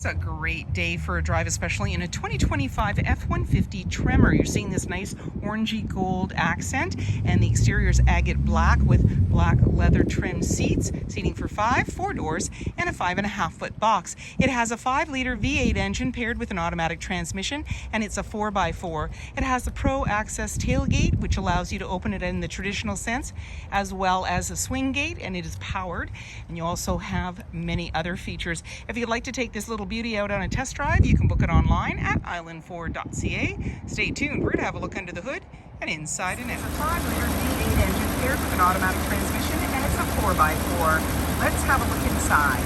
It's a great day for a drive, especially in a 2025 F-150 TREMOR. You're seeing this nice orangey gold accent, and the exterior is agate black with black leather trimmed seats, seating for 4 doors, and a 5.5-foot box. It has a 5-liter V8 engine paired with an automatic transmission, and it's a 4x4. It has a Pro Access tailgate, which allows you to open it in the traditional sense, as well as a swing gate, and it is powered. And you also have many other features. If you'd like to take this little beauty out on a test drive, you can book it online at islandford.ca. Stay tuned. We're going to have a look under the hood and inside and out. 5-liter V8 engine paired with an automatic transmission, and it's a 4x4. Let's have a look inside.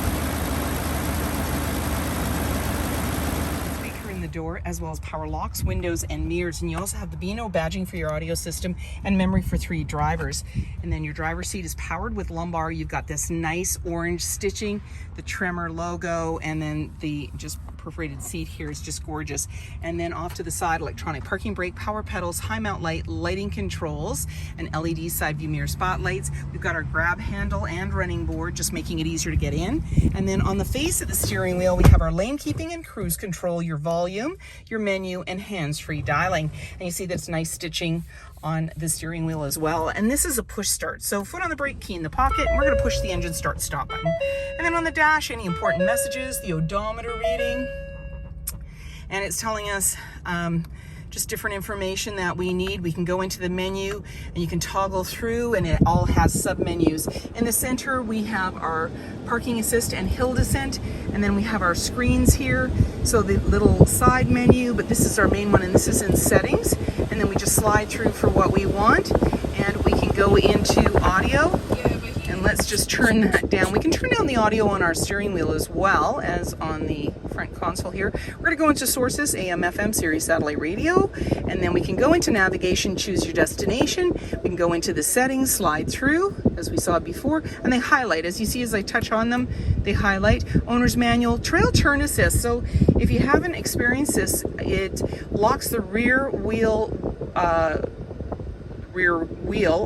Speaker in the door, as well as power locks, windows, and mirrors. And you also have the B&O badging for your audio system and memory for 3 drivers. And then your driver's seat is powered with lumbar. You've got this nice orange stitching, the TREMOR logo, and then the just perforated seat here is just gorgeous. And then off to the side, electronic parking brake, power pedals, high mount light, lighting controls, and LED side view mirror spotlights. We've got our grab handle and running board, just making it easier to get in. And then on the face of the steering wheel, we have our lane keeping and cruise control, your volume, your menu, and hands-free dialing. And you see that's nice stitching on the steering wheel as well. And this is a push start. So foot on the brake, key in the pocket, and we're gonna push the engine start stop button. And then on the dash, any important messages, the odometer reading, and it's telling us just different information that we need. We can go into the menu and you can toggle through, and it all has sub-menus. In the center, we have our parking assist and hill descent, and then we have our screens here. So the little side menu, but this is our main one, and this is in settings. And then we just slide through for what we want, and we can go into audio. And let's just turn that down. We can turn down the audio on our steering wheel as well as on the front console here. We're gonna go into sources, AM, FM, Sirius satellite radio, and then we can go into navigation, choose your destination. We can go into the settings, slide through, as we saw before, and they highlight. As you see, as I touch on them, they highlight. Owner's manual, trail turn assist. So if you haven't experienced this, it locks the rear wheel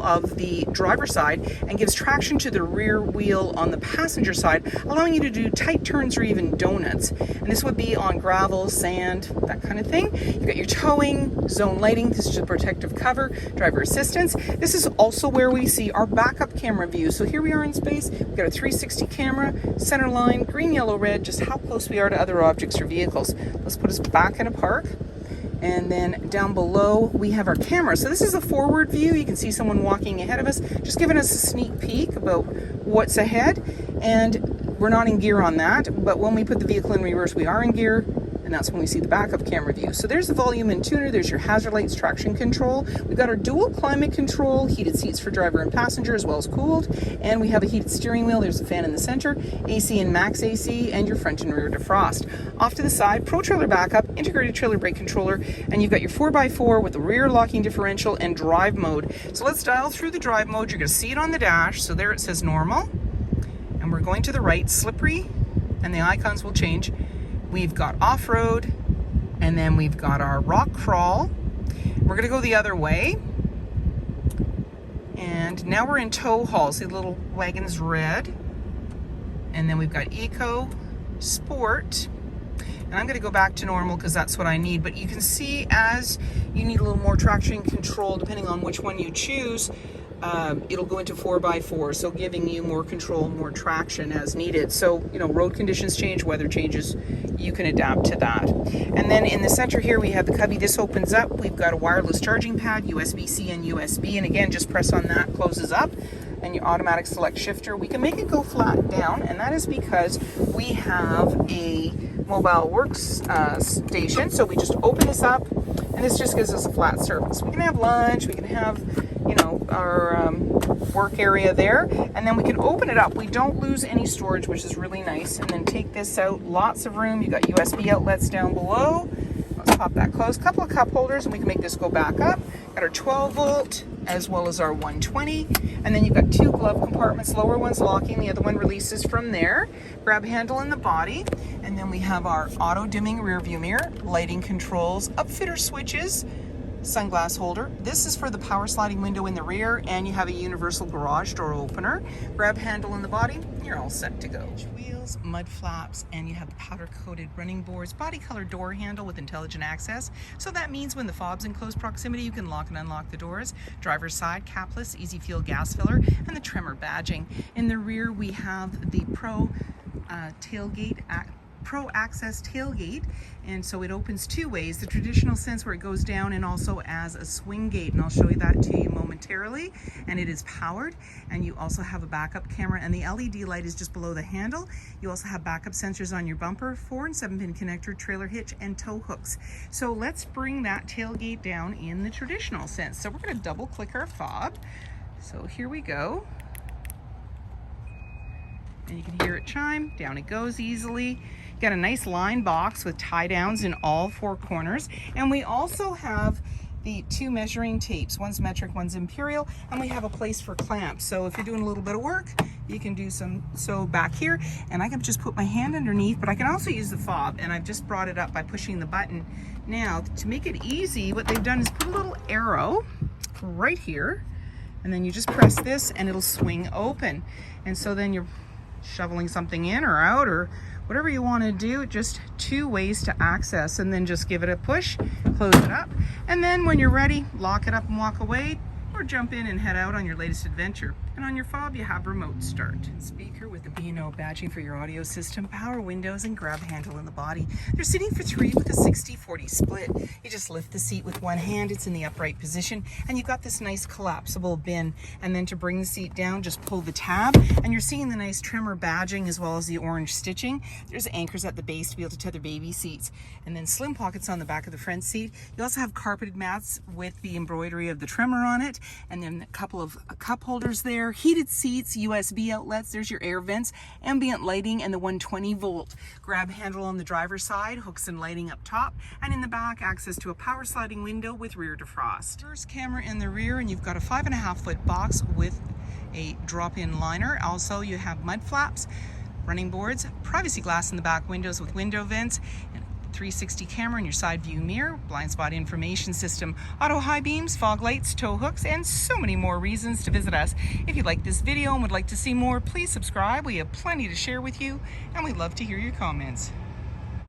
of the driver's side and gives traction to the rear wheel on the passenger side, allowing you to do tight turns or even donuts. And this would be on gravel, sand, that kind of thing. You've got your towing, zone lighting, this is a protective cover, driver assistance. This is also where we see our backup camera view. So here we are in space, we've got a 360 camera, center line, green, yellow, red, just how close we are to other objects or vehicles. Let's put us back in a park. And then down below, we have our camera. So this is a forward view. You can see someone walking ahead of us, just giving us a sneak peek about what's ahead. And we're not in gear on that, but when we put the vehicle in reverse, we are in gear, and that's when we see the backup camera view. So there's the volume and tuner, there's your hazard lights, traction control. We've got our dual climate control, heated seats for driver and passenger, as well as cooled. And we have a heated steering wheel, there's a fan in the center, AC and max AC, and your front and rear defrost. Off to the side, Pro Trailer backup, integrated trailer brake controller, and you've got your 4x4 with the rear locking differential and drive mode. So let's dial through the drive mode. You're gonna see it on the dash. So there it says normal. And we're going to the right, slippery, and the icons will change. We've got off-road, and then we've got our rock crawl. We're gonna go the other way. And now we're in tow haul. See the little wagon's red. And then we've got eco, sport. And I'm gonna go back to normal because that's what I need. But you can see as you need a little more traction control, depending on which one you choose, it'll go into 4x4, so giving you more control, more traction as needed. So, you know, road conditions change, weather changes, you can adapt to that. And then in the center here, we have the cubby. This opens up. We've got a wireless charging pad, USB-C and USB. And again, just press on that, closes up. And your automatic select shifter. We can make it go flat down, and that is because we have a mobile works station. So we just open this up, and this just gives us a flat surface. We can have lunch, we can have, you know, our work area there, and then we can open it up. We don't lose any storage, which is really nice. And then take this out, lots of room. You've got USB outlets down below. Let's pop that closed. Couple of cup holders, and we can make this go back up. Got our 12 volt as well as our 120, and then you've got 2 glove compartments, lower one's locking, the other one releases from there. Grab handle in the body, and then we have our auto dimming rear view mirror, lighting controls, upfitter switches, sunglass holder. This is for the power sliding window in the rear, and you have a universal garage door opener. Grab handle in the body, you're all set to go. Wheels, mud flaps, and you have the powder coated running boards, body color door handle with intelligent access. So that means when the fob's in close proximity, you can lock and unlock the doors. Driver's side, capless, easy fuel gas filler, and the TREMOR badging. In the rear, we have the Pro Access tailgate, and so it opens two ways, the traditional sense where it goes down and also as a swing gate, and I'll show you that to you momentarily. And it is powered, and you also have a backup camera, and the LED light is just below the handle. You also have backup sensors on your bumper, 4 and 7-pin connector, trailer hitch, and tow hooks. So let's bring that tailgate down in the traditional sense. So we're going to double click our fob. So here we go. And you can hear it chime, down it goes easily. Got a nice line box with tie downs in all 4 corners. And we also have the 2 measuring tapes. One's metric, one's imperial, and we have a place for clamps. So if you're doing a little bit of work, you can do some back here, and I can just put my hand underneath, but I can also use the fob, and I've just brought it up by pushing the button. Now, to make it easy, what they've done is put a little arrow right here, and then you just press this and it'll swing open. And so then you're shoveling something in or out or whatever you want to do, just 2 ways to access, and then just give it a push, close it up, and then when you're ready, lock it up and walk away, or jump in and head out on your latest adventure. And on your fob, you have remote start. Speaker with the B&O badging for your audio system, power windows, and grab handle in the body. They're sitting for 3 with a 60-40 split. You just lift the seat with one hand, it's in the upright position, and you've got this nice collapsible bin. And then to bring the seat down, just pull the tab, and you're seeing the nice TREMOR badging as well as the orange stitching. There's anchors at the base to be able to tether baby seats, and then slim pockets on the back of the front seat. You also have carpeted mats with the embroidery of the TREMOR on it, and then a couple of cup holders there, heated seats, USB outlets, there's your air vents, ambient lighting, and the 120-volt grab handle on the driver's side, hooks and lighting up top, and in the back, access to a power sliding window with rear defrost. First camera in the rear, and you've got a 5.5-foot box with a drop-in liner. Also, you have mud flaps, running boards, privacy glass in the back windows with window vents, and 360 camera in your side view mirror, blind spot information system, auto high beams, fog lights, tow hooks, and so many more reasons to visit us. If you like this video and would like to see more, please subscribe. We have plenty to share with you, and we'd love to hear your comments.